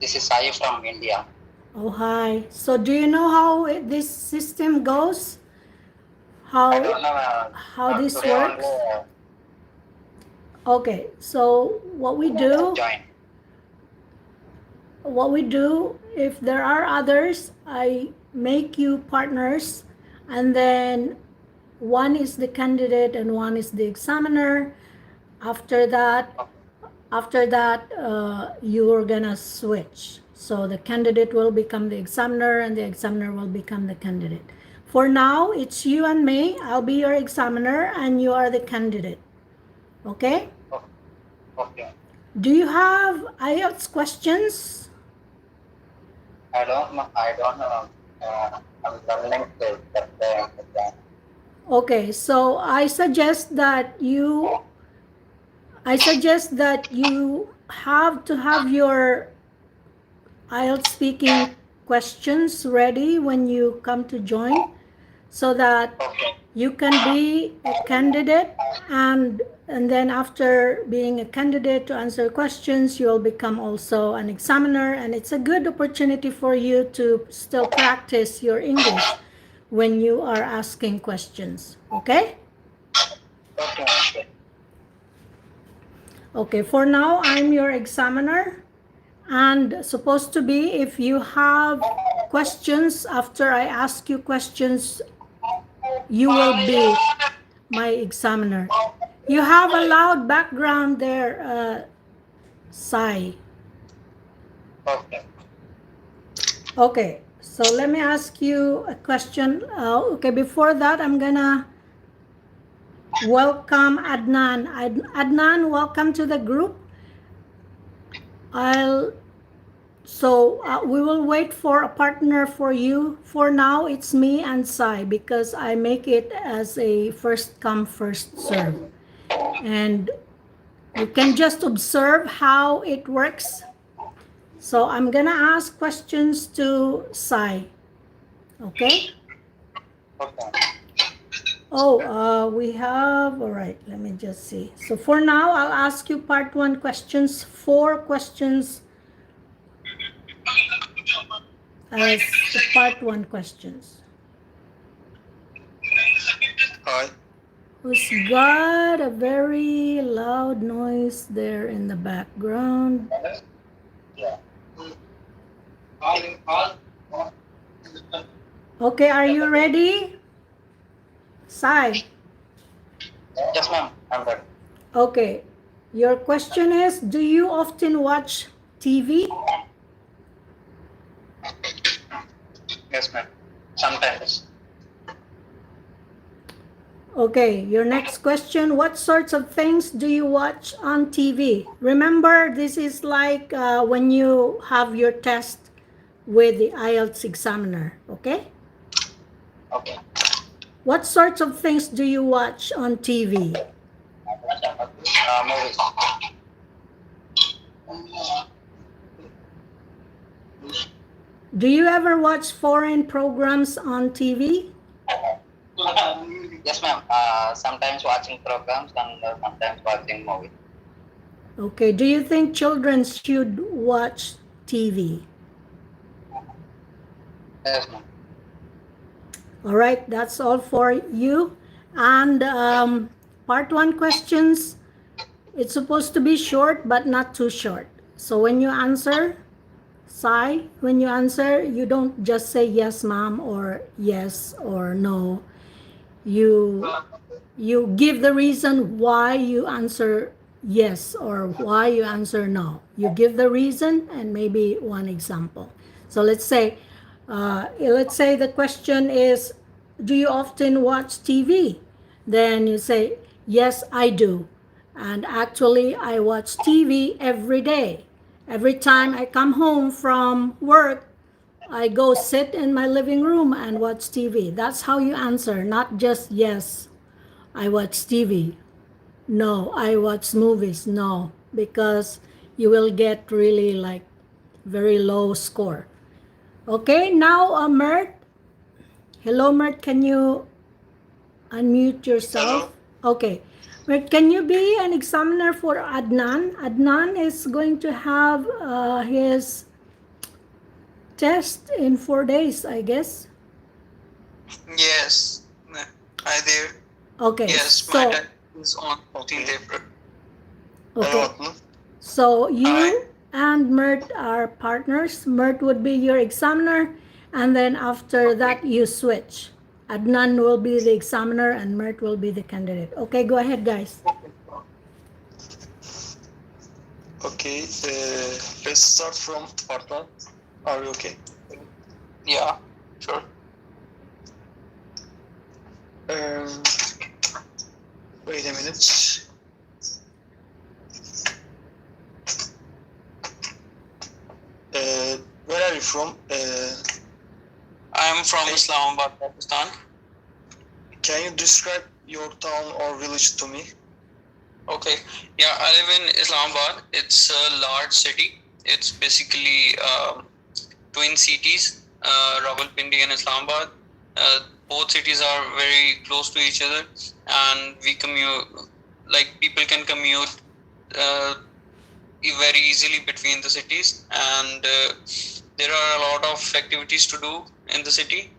This is Sai from India. Oh, hi. So do you know how this system goes? I How don't know. how this Today only works? Okay, so joined. what we do, if there are others, I make you partners, and then one is the candidate and one is the examiner. After that, you're gonna switch. So the candidate will become the examiner and the examiner will become the candidate. For now, it's you and me. I'll be your examiner and you are the candidate. Okay? Okay. Do you have IELTS questions? I don't know. I don't know. I'm learning to that. Okay, so I suggest that you have to have your IELTS speaking questions ready when you come to join, so that Okay. you can be a candidate, and then after being a candidate to answer questions, you'll become also an examiner, and it's a good opportunity for you to still practice your English when you are asking questions. Okay? Okay. Okay, for now, I'm your examiner, and supposed to be, if you have questions after I ask you questions, you will be my examiner. You have a loud background there, Sai. Okay. Okay, so let me ask you a question. Okay, before that, I'm gonna welcome Adnan. Adnan, welcome to the group. I'll we will wait for a partner for you. For now, it's me and Sai, because I make it as a first come, first serve. And you can just observe how it works. So I'm gonna ask questions to Sai. Okay? Okay. Oh, we have, all right, let me just see. So for now, I'll ask you part one questions, 4 questions as the part one questions. Hi. Who's got a very loud noise there in the background? Yeah. Okay, are you ready? Sai. Yes, ma'am. I'm ready. Okay, your question is, do you often watch TV? Yes, ma'am. Sometimes. Okay, your next question, what sorts of things do you watch on TV? Remember, this is like when you have your test with the IELTS examiner, okay? Okay. What sorts of things do you watch on TV? Movies. Do you ever watch foreign programs on TV? Yes, ma'am. Sometimes watching programs and sometimes watching movies. Okay, do you think children should watch TV? Yes, ma'am. All right, that's all for you. And part one questions, it's supposed to be short but not too short. So when you answer, Sai, when you answer, you don't just say yes, ma'am, or yes or no. You you give the reason why you answer yes or why you answer no. You give the reason and maybe one example. So let's say the question is, do you often watch TV? Then you say, yes, I do. And actually, I watch TV every day. Every time I come home from work, I go sit in my living room and watch TV. That's how you answer, not just yes, I watch TV. No, I watch movies. No, because you will get really like very low score. Okay, now Mert. Hello, Mert. Can you unmute yourself? Hello. Okay. Mert, can you be an examiner for Adnan? Adnan is going to have his test in 4 days, I guess. Yes. Hi there. Okay, Yes, my so test is on 14th Okay. April. okay, Hello. so Hi. you and Mert are partners. Mert would be your examiner, and then after Okay. that you switch. Adnan will be the examiner and Mert will be the candidate. Okay, go ahead, guys. Okay. So, Okay. Let's start from part one. Are you okay? yeah, sure. Um, Wait a minute. Where are you from? I'm from Islamabad, Pakistan. Can you describe your town or village to me? Okay. Yeah, I live in Islamabad. It's a large city. It's basically twin cities, Rawalpindi and Islamabad. Both cities are very close to each other, and we commute. Like people can commute very easily between the cities, and there are a lot of activities to do in the city.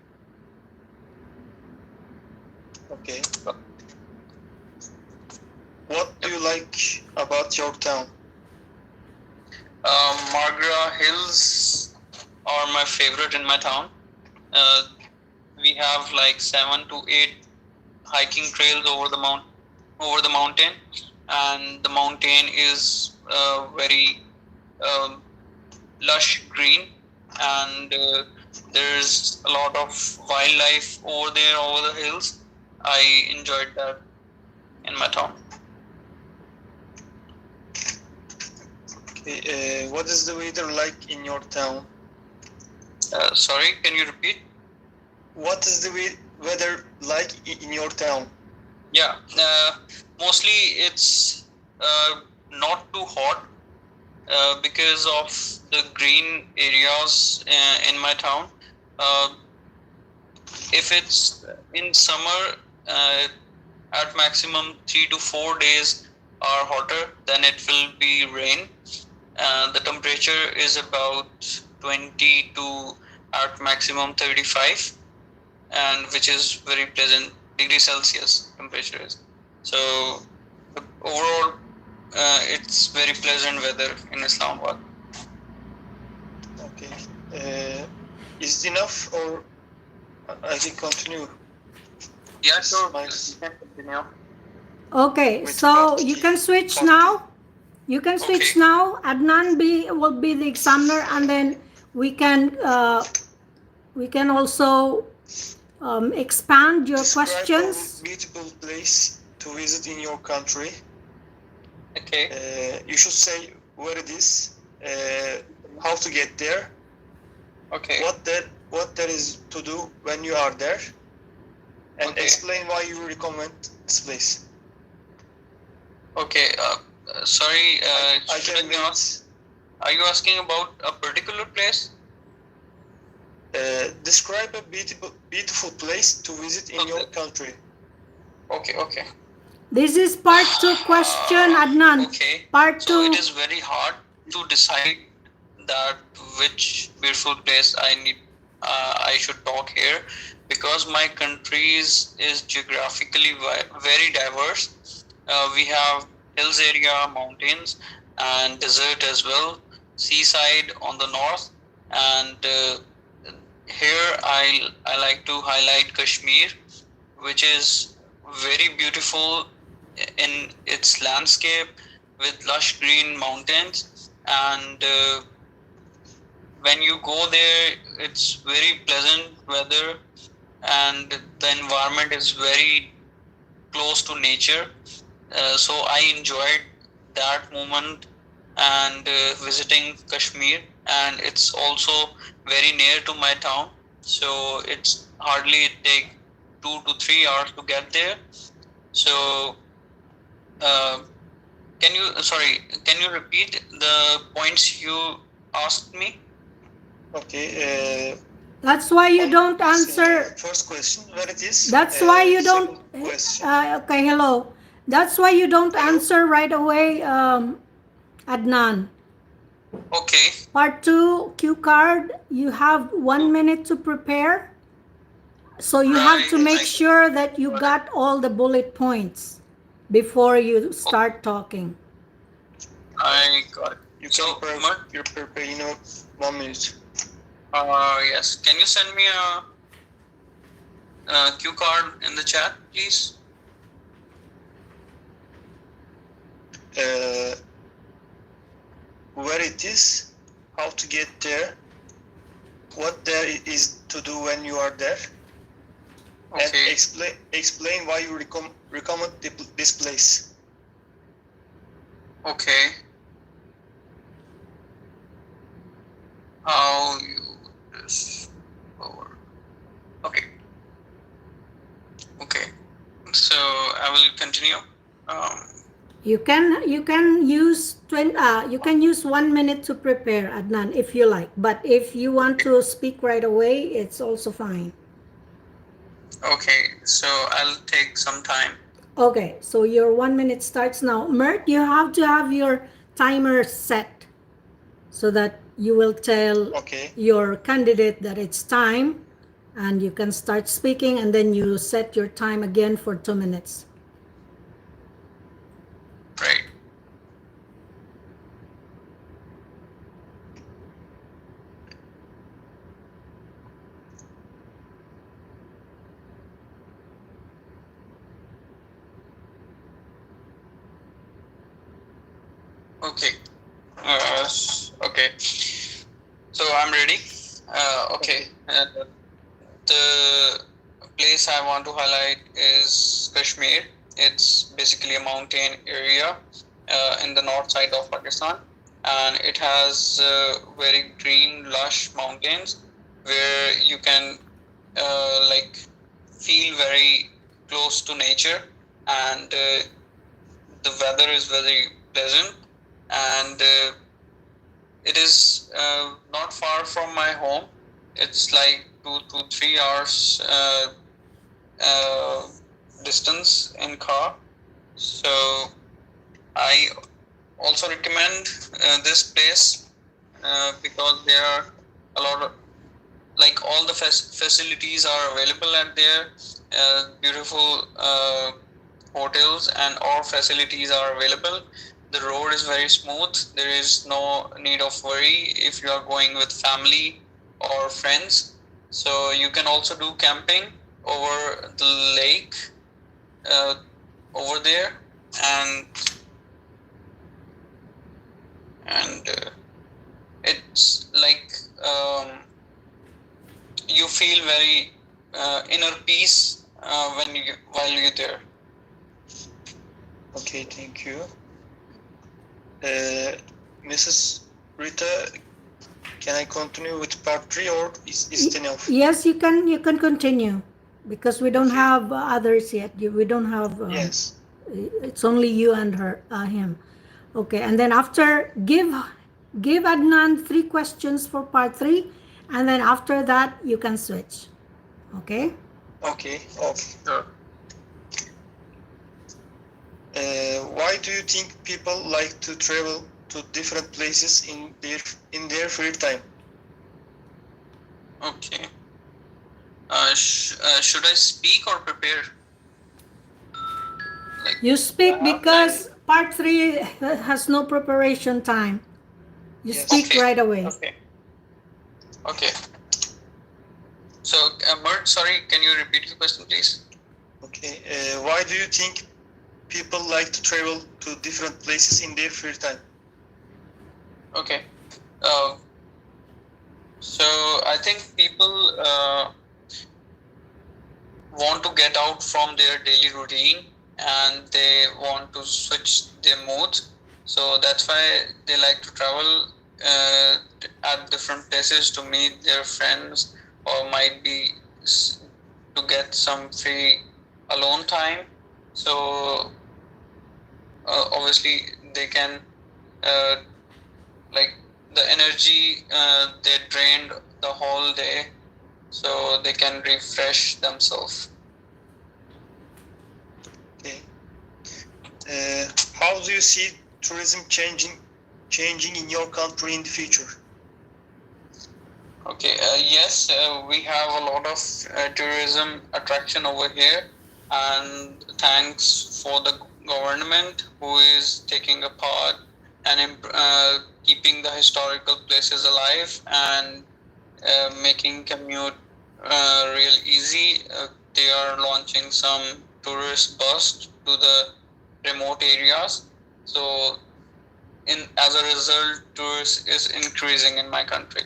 Okay. What do you like about your town? Margra Hills are my favorite in my town. We have like 7 to 8 hiking trails over the mountain, and the mountain is very lush green, and there's a lot of wildlife over there over the hills. I enjoyed that in my town. Okay. What is the weather like in your town? Sorry, can you repeat? What is the weather like in your town? Yeah, mostly it's not too hot because of the green areas in my town. If it's in summer, at maximum 3 to 4 days are hotter, then it will be rain. The temperature is about 20 to at maximum 35, and which is very pleasant degree Celsius temperature is. So overall, it's very pleasant weather in Islamabad. Okay. Is it enough or I can continue? Yeah, sure. My- You can continue. Okay, Wait, so part you two. can switch Part now. You can switch Okay. now. Adnan will be the examiner, and then we can also expand your Describe questions. a beautiful place to visit in your country. Okay. You should say where it is, how to get there, Okay. what there is to do when you are there, and Okay. explain why you recommend this place. Okay. Sorry. I should can I be asked? Are you asking about a particular place? Describe a beautiful place to visit in your country. Okay. Okay. This is part 2 question, Adnan. Okay. Part So 2. it is very hard to decide that which beautiful place I should talk here, because my country is geographically very diverse. We have hills area, mountains, and desert as well, seaside on the north, and here I like to highlight Kashmir, which is very beautiful in its landscape with lush green mountains, and when you go there, it's very pleasant weather, and the environment is very close to nature. So I enjoyed that moment and visiting Kashmir, and it's also very near to my town. So it's hardly take 2 to 3 hours to get there. So can you repeat the points you asked me? Okay. That's why you don't answer. First question, where it is. That's why you don't. Second question. Okay, hello. That's why you don't Hello? answer right away, Adnan. Okay. Part 2, cue card, you have 1 minute to prepare. So you have to make sure that you got all the bullet points before you start talking. I got it. You So, can Mert, you prepare in 1 minute. yes. Can you send me a cue card in the chat, please? Where it is, how to get there, what there is to do when you are there, and Okay. explain why you recommend this place. Okay. How you discover. Okay. Okay. So I will continue. You can use 1 minute to prepare, Adnan, if you like. But if you want to speak right away, it's also fine. Okay. So I'll take some time. Okay, so your 1 minute starts now. Mert, you have to have your timer set so that you will tell your candidate that it's time, and you can start speaking, and then you set your time again for 2 minutes. Right. Okay. Okay. So I'm ready. Okay. The place I want to highlight is Kashmir. It's basically a mountain area in the north side of Pakistan, and it has very green, lush mountains where you can like feel very close to nature, and the weather is very pleasant, and it is not far from my home. It's like 2 to 3 hours uh, distance in car. So I also recommend this place because there are a lot of, like, all the facilities are available at there. Beautiful hotels and all facilities are available. The road is very smooth. There is no need of worry if you are going with family or friends. So you can also do camping over the lake over there, and it's like you feel very inner peace while you're there. Okay, thank you. Mrs. Rita, can I continue with part 3 or is it enough? Yes, you can continue because we don't have others yet. We don't have. Yes. It's only you and him. Okay, and then after give Adnan 3 questions for part 3, and then after that you can switch. Okay. Okay. Sure. Why do you think people like to travel to different places in their free time? Okay. Should I speak or prepare? Like, you speak because part 3 has no preparation time. You speak right away. Okay. Okay. So, Mert, sorry, can you repeat your question, please? Okay. Why do you think people like to travel to different places in their free time? Okay. So I think people want to get out from their daily routine and they want to switch their moods. So that's why they like to travel at different places to meet their friends, or might be to get some free alone time. So obviously they can like the energy they drained the whole day, so they can refresh themselves. Okay. How do you see tourism changing changing in your country in the future? Okay, yes, we have a lot of tourism attraction over here, and thanks for the government who is taking a part and keeping the historical places alive and making commute real easy. They are launching some tourist bus to the remote areas. So, as a result, tourists is increasing in my country.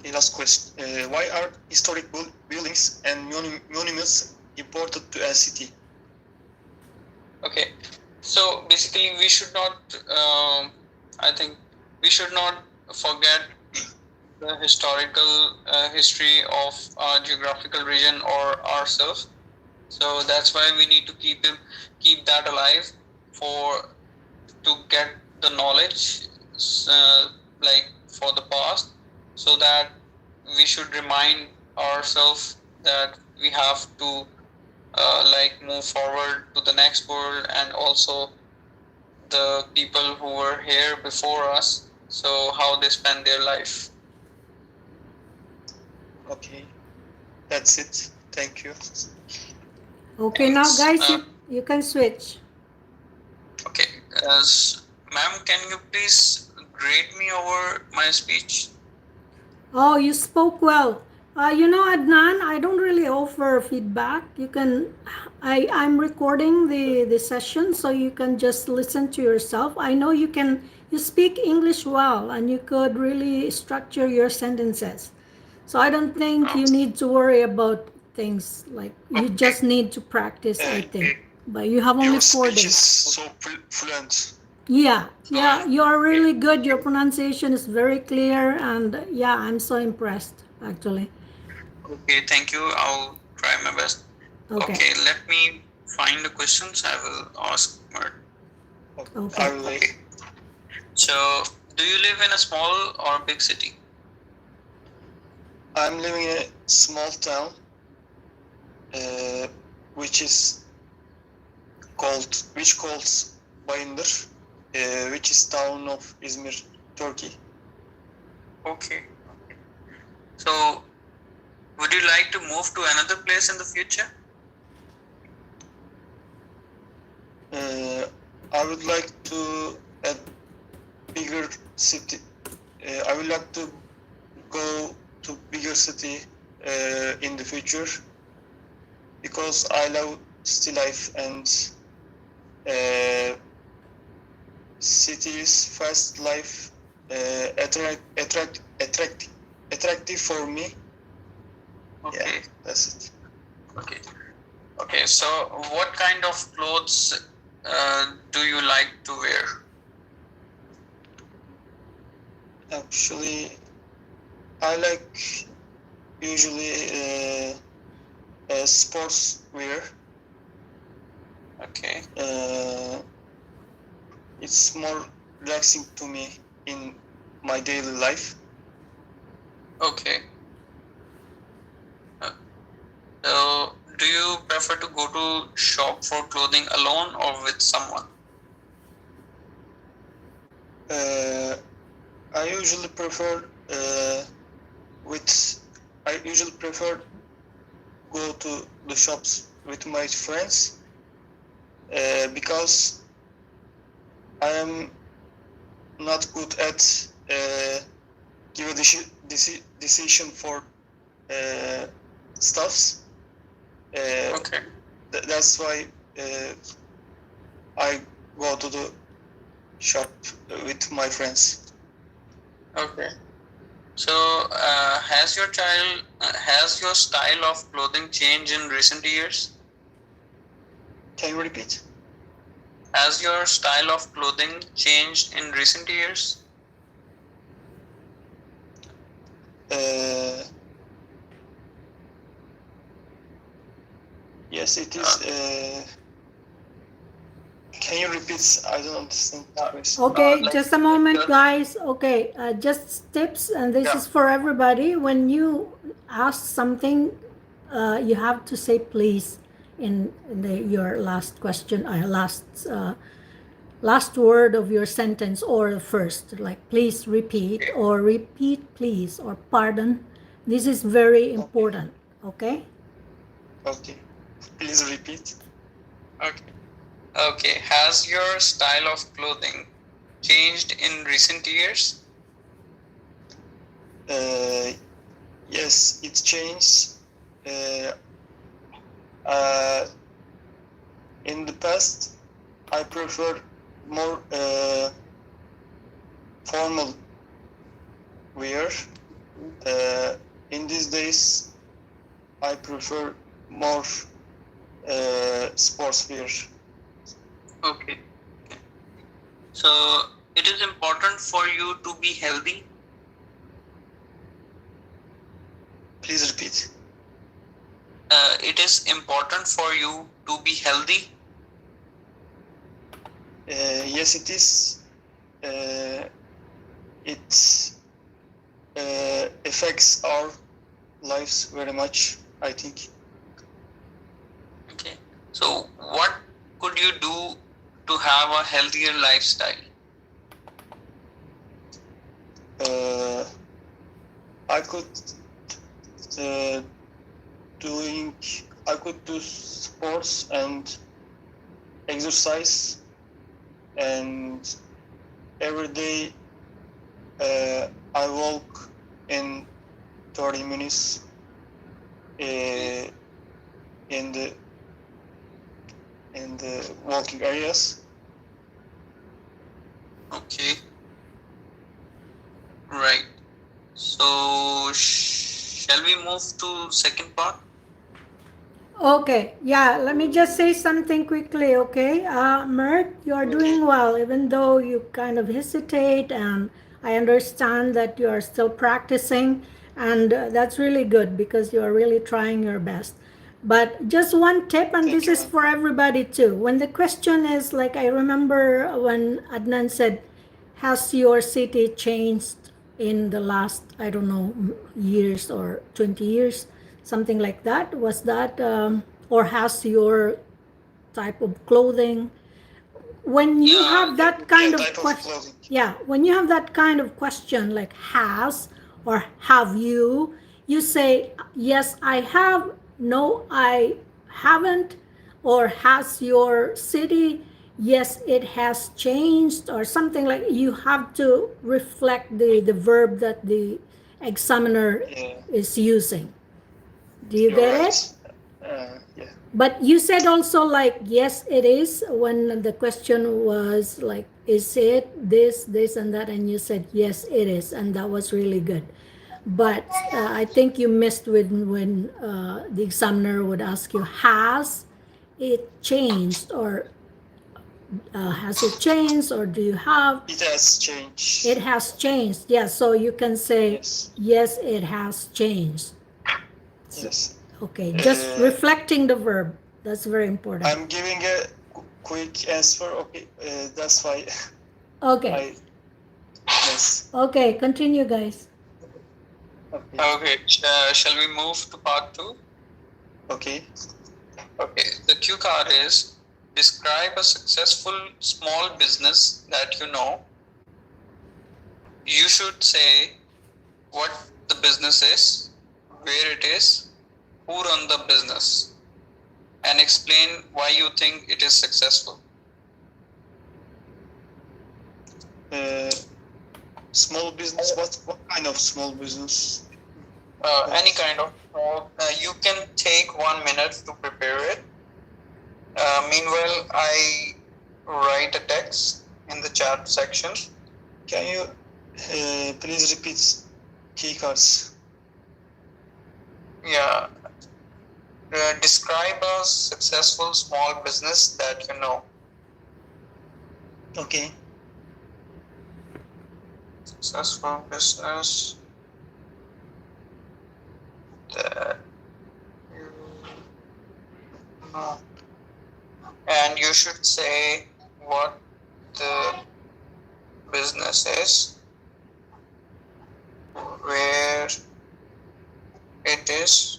Okay, last question. Why are historic buildings and monuments important to a city? Okay, so basically, we should not. I think we should not forget the historical history of our geographical region or ourselves. So that's why we need to keep that alive to get the knowledge, like for the past, so that we should remind ourselves that we have to move forward to the next world, and also the people who were here before us, so how they spend their life. Okay, that's it. Thank you. Okay, Thanks. now guys, you can switch. Okay, ma'am, can you please grade me over my speech? Oh, you spoke well. You know, Adnan, I don't really offer feedback. You can, I'm recording the session, so you can just listen to yourself. I know you speak English well, and you could really structure your sentences. So I don't think you need to worry about things like, you just need to practice, I think. But you have only 4 Your speech days. is so fluent. Yeah, you are really good. Your pronunciation is very clear, and yeah, I'm so impressed, actually. Okay, thank you. I'll try my best. Okay, let me find the questions I will ask Mert. Okay. I will wait. So, do you live in a small or big city? I'm living in a small town, which called Bayındır, which is town of Izmir, Turkey. Okay. So, would you like to move to another place in the future? I would like to a bigger city. I would like to go to bigger city in the future, because I love city life, and cities fast life attractive for me. Okay. Yeah, that's it. Okay. Okay. So, what kind of clothes do you like to wear? Actually, I like usually sports wear. Okay. It's more relaxing to me in my daily life. Okay. So, do you prefer to go to shop for clothing alone or with someone? I usually prefer go to the shops with my friends, because I am not good at give a decision for stuffs. Okay. That's why I go to the shop with my friends. Okay. So, has your style of clothing changed in recent years? Can you repeat? Has your style of clothing changed in recent years? Yes, it is. Can you repeat? I don't understand the question. Okay, just a moment, guys. Okay, just tips, and this is for everybody. When you ask something, you have to say please in your last question, last word of your sentence or the first, like please repeat or repeat please or pardon. This is very important, okay? Okay. Please repeat. Okay. Okay. Has your style of clothing changed in recent years? Yes, it changed. In the past, I prefer more formal wear. In these days, I prefer more sports wear. Okay. So it is important for you to be healthy. Please repeat. It is important for you to be healthy. Yes, it is. It affects our lives very much, I think. Okay. So what could you do to have a healthier lifestyle? I could do sports and exercise, and every day I walk in 30 minutes in the walking areas. Okay. Right. So shall we move to second part? Okay, yeah, let me just say something quickly, okay? Mert, you're doing well, even though you kind of hesitate, and I understand that you are still practicing, and that's really good because you are really trying your best. But just one tip, and this is for everybody too. When the question is like, I remember when Adnan said, has your city changed in the last, I don't know, years or 20 years? Something like that. Was that, or has your type of clothing? When you have that kind of question, yeah, when you have that kind of question like has or have you, you say yes, I have, no, I haven't, or has your city, yes, it has changed, or something like. You have to reflect the verb that the examiner is using. Do you get it? Yeah. But you said also like, yes, it is, when the question was like, is it this, and that, and you said, yes, it is, and that was really good. But I think you missed when the examiner would ask you, has it changed, or has it changed, or do you have? It has changed. It has changed, yeah, so you can say, yes, it has changed. Yes. Okay, just reflecting the verb. That's very important. I'm giving a quick answer. Okay, that's why. Okay. Yes. Okay, continue, guys. Okay. Shall we move to part 2? Okay. Okay. The cue card is describe a successful small business that you know. You should say what the business is, where it is, who run the business, and explain why you think it is successful. Small business. What kind of small business? Any kind of small. You can take 1 minute to prepare it. Meanwhile, I write a text in the chat section. Can you please repeat key cards? Yeah. Describe a successful small business that you know. Okay. Successful business that you know. And you should say what the business is, where it is.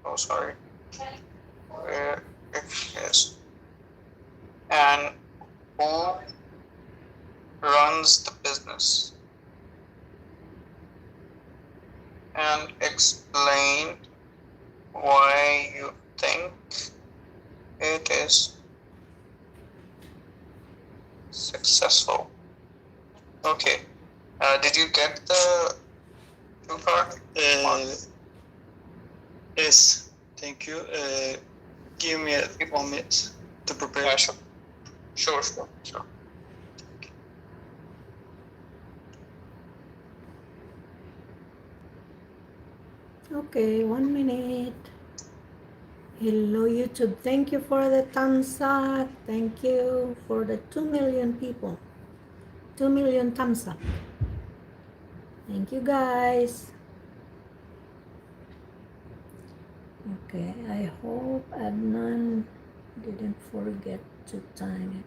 Oh, sorry. Where it is. And Who runs the business? And explain why you think it is successful. Okay. Did you get the two card? Yes, thank you. Give me 1 minute to prepare. Yeah, sure. Okay, 1 minute. Hello, YouTube. Thank you for the thumbs up. Thank you for the 2 million people. 2 million thumbs up. Thank you, guys. Okay, I hope Adnan didn't forget to time it.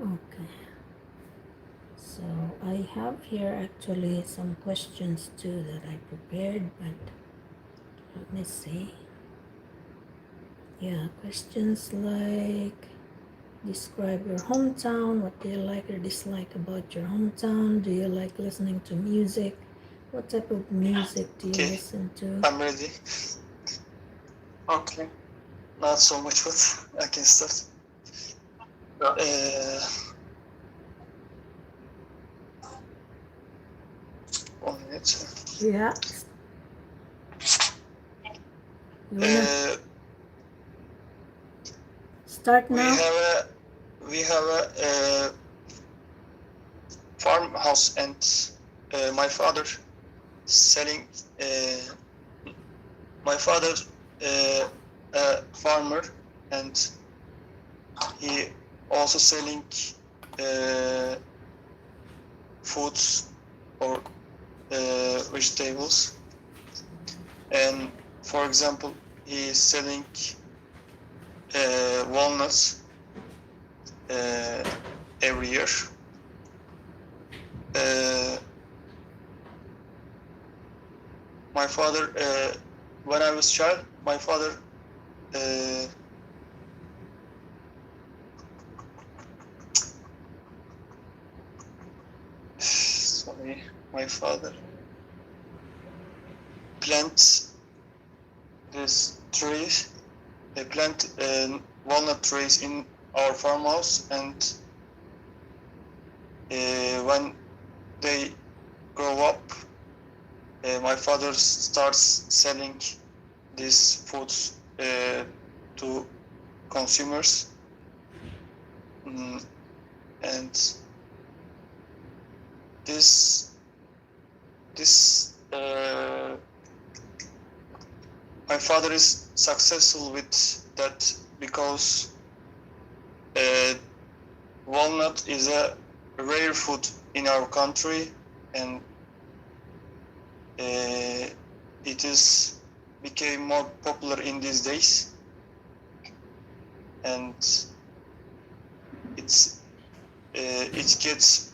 Okay, so I have here actually some questions too that I prepared, but let me see. Yeah, questions like describe your hometown. What do you like or dislike about your hometown? Do you like listening to music? What type of music do you listen to? I'm ready. Okay. Not so much, but I can start. Yeah. 1 minute. Yeah. You wanna start now? We have a farmhouse, and my father selling. My father a farmer, and he also selling foods or vegetables. And for example, he is selling walnuts every year. My father, when I was child, my father my father plants this trees. They plant walnut trees in our farmhouse, and when they grow up, my father starts selling these foods to consumers, and this my father is successful with that because walnut is a rare food in our country, and it is became more popular in these days, and it gets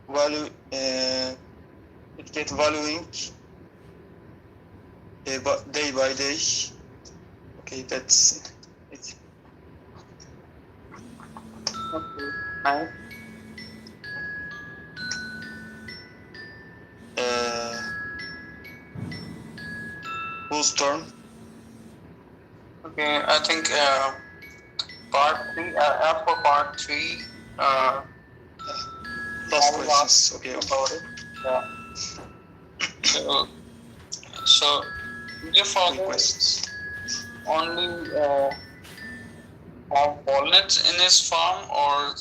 value. It gets valuing day by day. Okay, that's it. Okay. Nice. Whose turn? Okay, I think part 3, as for part 3, Last questions. Okay. about it. Yeah. So your father questions. only have walnuts in his farm, or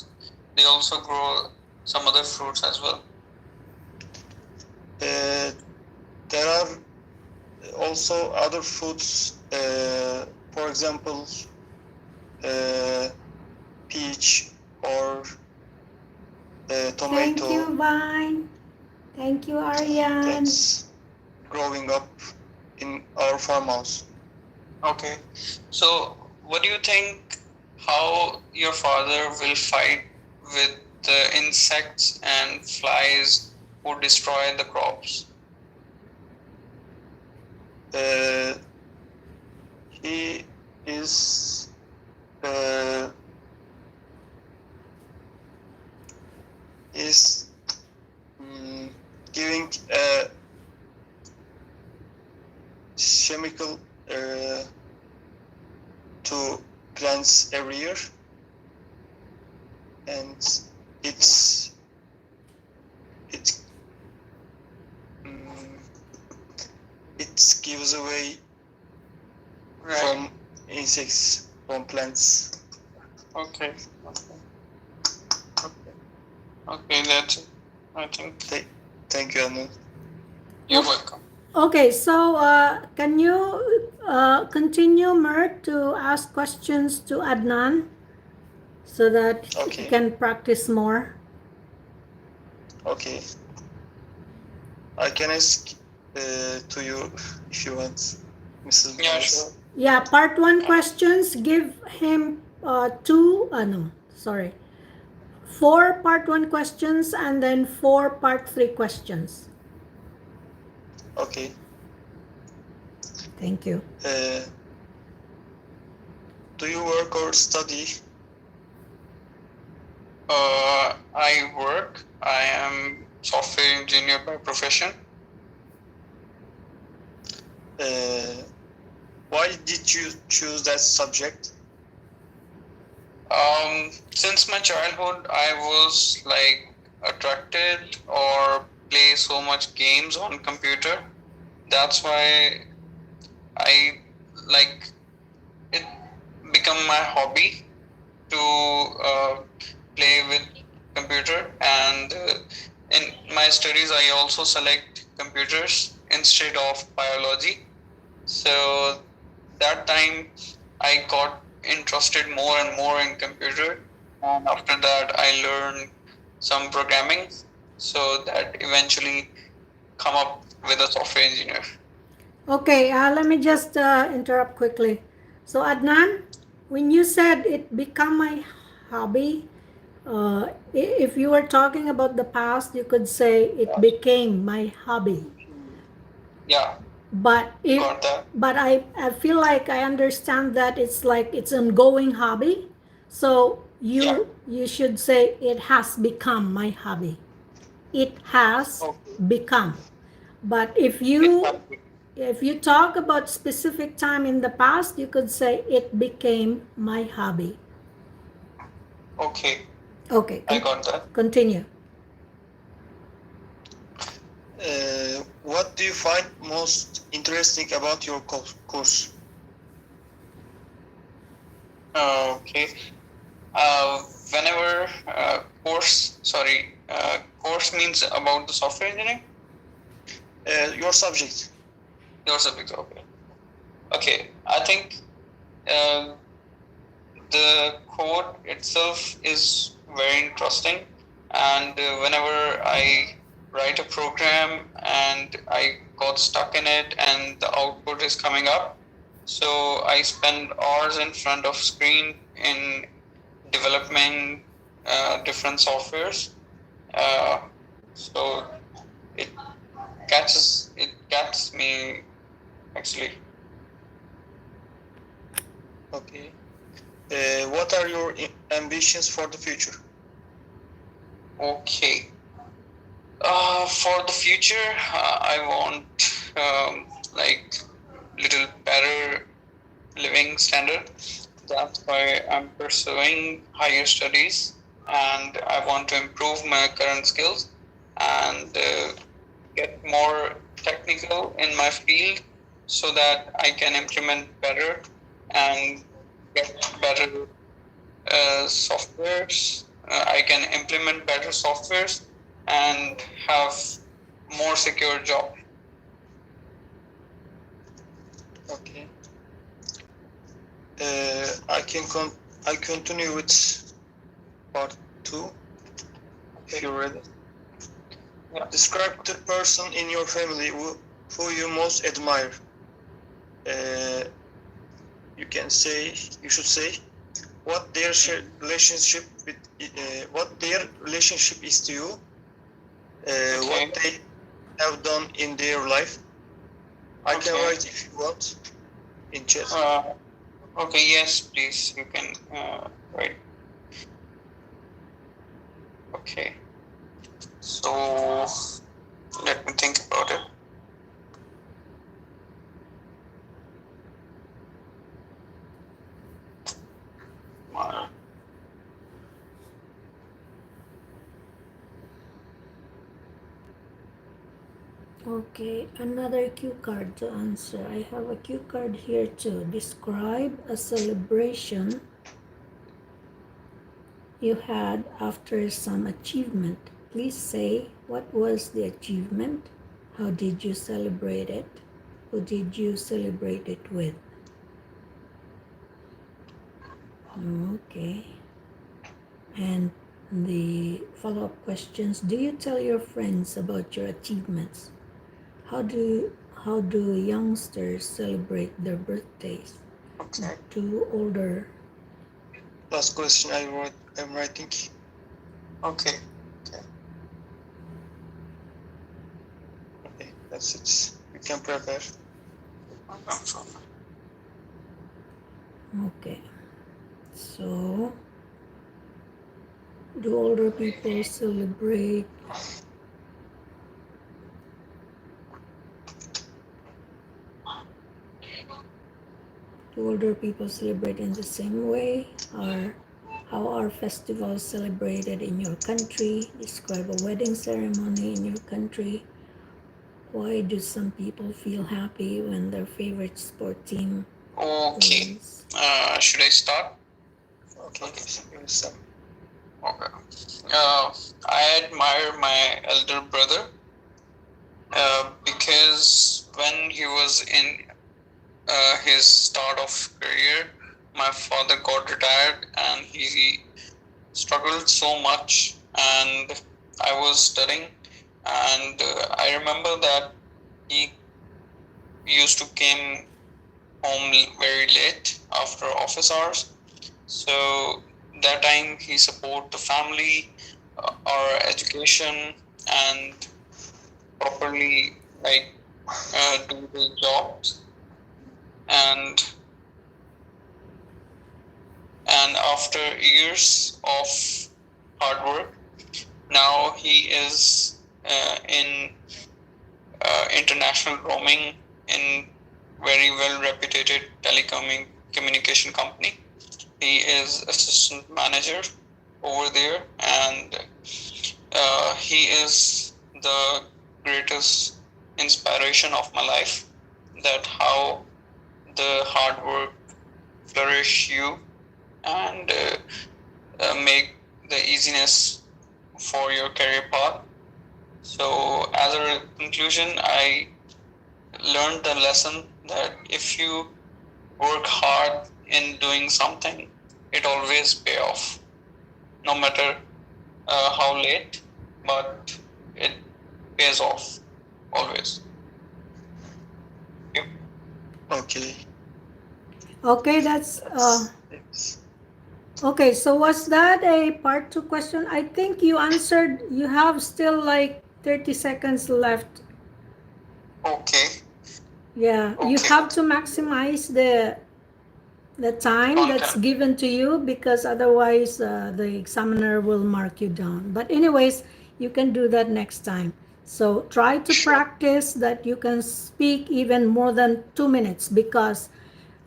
they also grow some other fruits as well? There are also other fruits, for example, peach or tomato. Thank you, Vine. Thank you, Aryan. That's growing up in our farmhouse. Okay. So what do you think, how your father will fight with the insects and flies who destroy the crops? He is giving a chemical to plants every year, and it gives away from insects, from plants. Okay. That's it. I think. Thank you, Adnan. You're welcome. Okay, so can you continue, Mert, to ask questions to Adnan so that he can practice more? Okay. I can ask to you if you want, Mrs. Yeah, Morris. sure. Yeah, part 1 questions, give him 4 part 1 questions and then 4 part 3 questions. Okay. Thank you. Do you work or study? I work. I am software engineer by profession. Why did you choose that subject? Since my childhood, I was like attracted or play so much games on computer. That's why I like it become my hobby to play with computer, and in my studies I also select computers instead of biology. So that time I got interested more and more in computer, and after that I learned some programming, so that eventually come up with a software engineer. Okay, let me just interrupt quickly. So Adnan, when you said it become my hobby, if you were talking about the past, you could say it became my hobby. Yeah. But I feel like I understand that it's like it's an ongoing hobby. So you should say it has become my hobby. It has become. But if you talk about specific time in the past, you could say it became my hobby. Okay. Okay. I got that. Continue. What do you find most interesting about your course? Okay. Whenever course means about the software engineering? Your subject. Your subject, okay. Okay, I think the code itself is very interesting, and whenever I write a program and I got stuck in it and the output is coming up, so I spend hours in front of screen in developing different softwares. So it catches me actually. Okay. What are your ambitions for the future? Okay. For the future, I want like little better living standard. That's why I'm pursuing higher studies, and I want to improve my current skills and get more technical in my field so that I can implement better and get better softwares. I can implement better softwares and have more secure job. Okay. I continue with part 2. If you're ready. Yeah. Describe the person in your family who you most admire. You should say what their relationship with what their relationship is to you, Okay. what they have done in their life. I can Okay. write if you want in chat. Okay, yes, please, you can write. Okay. So let me think about it. Okay, another cue card to answer. I have a cue card here too. Describe a celebration you had after some achievement. Please say what was the achievement, how did you celebrate it, who did you celebrate it with? Okay. And the follow-up questions, do you tell your friends about your achievements? How do youngsters celebrate their birthdays? Okay. Do older Last question I'm writing. Okay. Okay, that's it. You can prepare. Okay, so do older people celebrate in the same way, or how are festivals celebrated in your country? Describe a wedding ceremony in your country. Why do some people feel happy when their favorite sport team Okay. wins? Should I start? Okay, some. Okay. I admire my elder brother because when he was in his start of career, my father got retired and he struggled so much, and I was studying, and I remember that he used to came home very late after office hours. So that time he support the family, our education, and properly do the jobs, and after years of hard work, now he is in international roaming in very well reputed telecommunication company. He is assistant manager over there, and he is the greatest inspiration of my life, that how the hard work flourish you and make the easiness for your career path. So as a conclusion, I learned the lesson that if you work hard in doing something, it always pay off, no matter how late, but it pays off always. Okay. Okay, that's Yes. okay. So was that a part 2 question? I think you answered. You have still like 30 seconds left. Okay. Yeah, you Okay. have to maximize the time that's Content. given to you, because otherwise the examiner will mark you down. But anyways, you can do that next time. So try to Sure. practice that you can speak even more than 2 minutes, because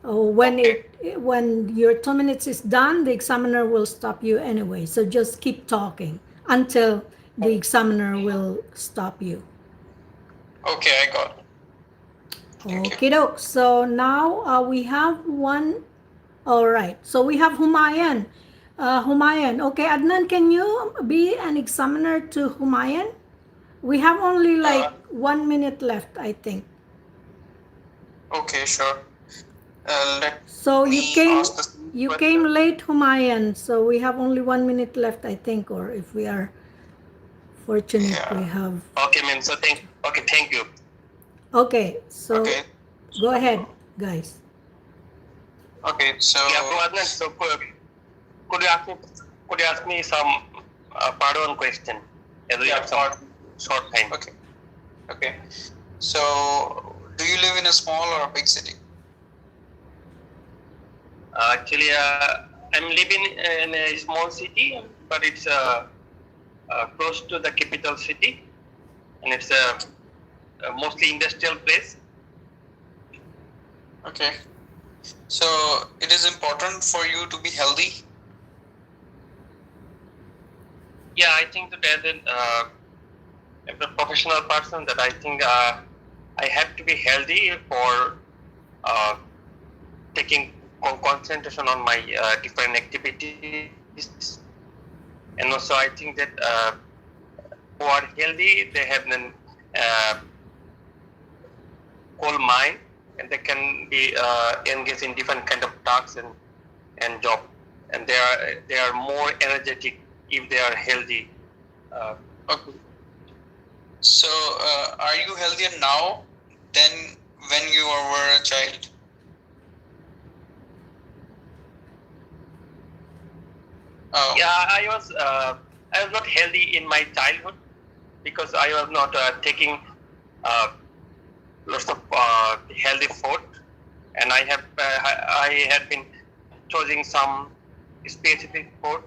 when Okay. when your 2 minutes is done, the examiner will stop you anyway. So just keep talking until the examiner will stop you. Okay, I got it. Thank you. Okay, doke. So now we have one. All right. So we have Humayan. Humayan. Okay, Adnan, can you be an examiner to Humayan? We have only like 1 minute left, I think. Okay, sure. Let So me ask the you question. came late, Humayan. So we have only 1 minute left, I think, or if we are fortunate, Yeah. we have. Okay, ma'am. So thank you. Okay. So Okay. go ahead, guys. Okay, so Yeah, so Adnan, so could you ask me? could you ask me some part one question? As we have some short time. Okay. Okay. So, do you live in a small or a big city? Actually, I'm living in a small city, but it's close to the capital city, and it's a mostly industrial place. Okay. So, it is important for you to be healthy. Yeah, I think that as a professional person, that I think I have to be healthy for taking concentration on my different activities, and also I think that who are healthy, they have an whole mind, and they can be engaged in different kind of tasks and job, and they are more energetic if they are healthy. Okay. So, are you healthier now than when you were a child? Oh. Yeah, I was not healthy in my childhood because I was not taking lots of healthy food, and I had been choosing some specific food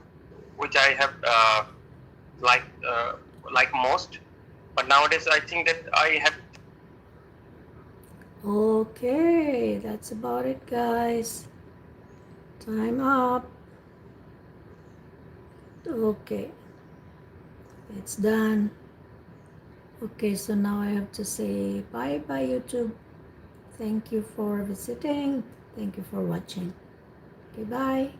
which I have like most. But nowadays, I think that I have. Okay, that's about it, guys. Time up. Okay, it's done. Okay, so now I have to say bye bye, YouTube. Thank you for visiting. Thank you for watching. Okay, bye.